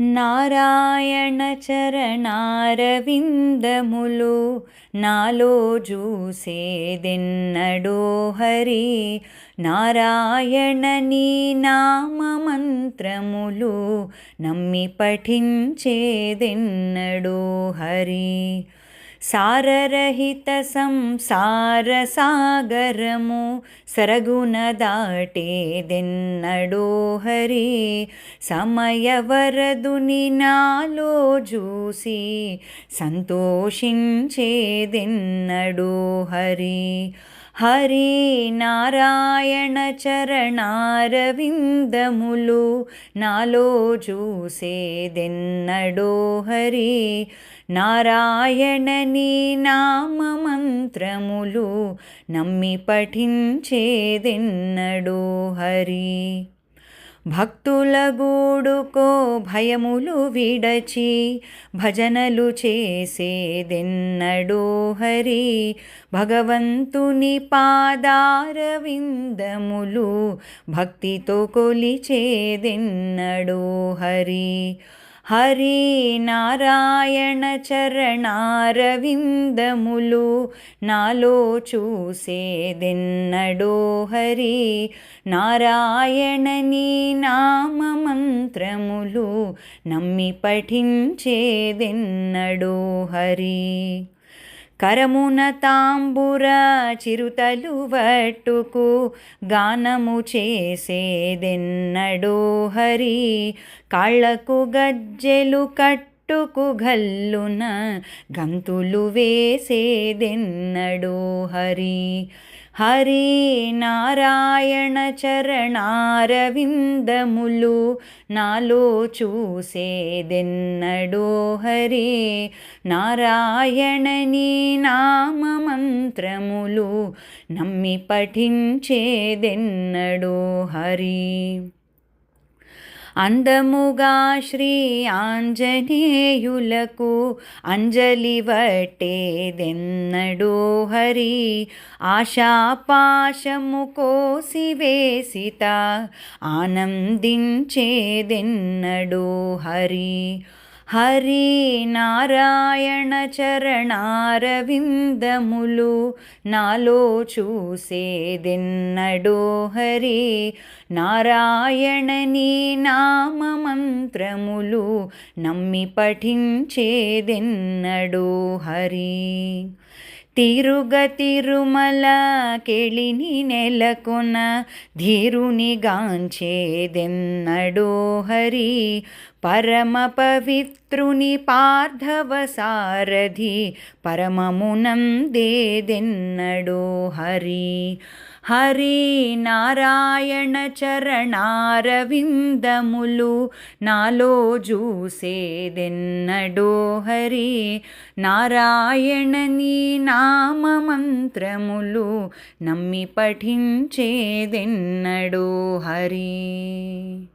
నారాయణ చరణారవిందములు నాలో చూసేదెన్నడో హరి. నారాయణ నీ నామమంత్రములు నమ్మి పఠించేదెన్నడో హరి. సారరహిత సంసార సాగరము సరగుణ దాటేదెన్నడో హరి. సమయవరదుని నాలో చూసి సంతోషించేదెన్నడో హరి. హరి నారాయణ చరణారవిందములు నాలో చూసేదెన్నడో హరి. నారాయణ నీ నామమంత్రములు నమ్మి పఠించేదెన్నడో హరి. భక్తుల గూడుకో భయములు విడచి భజనలు చేసేదెన్నడో హరి. భగవంతుని పాదారవిందములు భక్తితో కొలిచేదెన్నడో హరి. హరి నారాయణ చరణారవిందములు నాలో చూసేదెన్నడో హరి. నారాయణ నీ నామమంత్రములు నమ్మి పఠించేదెన్నడో హరి. కరమున తాంబుర చిరుతలు వట్టుకు గానము చేసేదెన్నడో హరి. కాళ్ళకు గజ్జెలు కట్టుకు గల్లున గంతులు వేసేదెన్నడో హరి. హరి నారాయణ చరణారవిందములు నాలో చూసేదెన్నడో హరి. నారాయణ నీ నామమంత్రములు నమ్మి పఠించేదెన్నడో హరి. అందముగా శ్రీ ఆంజనేయులకు అంజలి వట్టేదెన్నడో హరి. ఆశాపాశము కోసివేసిత ఆనందించేదెన్నడో హరి. హరి నారాయణ చరణారవిందములు నాలో చూసేదెన్నడో హరి. నారాయణ నీ నామమంత్రములు నమ్మి పఠించేదెన్నడో హరి. తిరుగ తిరుమల కెళిని నెలకొన ధీరుని గాంచేదెన్నడో హరి. పరమ పవిత్రుని పార్థవ సారథి పరమమునందేదెన్నడో హరి. హరి నారాయణ చరణారవిందములు నాలో చూసేదెన్నడో హరి. నారాయణ నీ నామమంత్రములు నమ్మి పఠించేదెన్నడో హరి.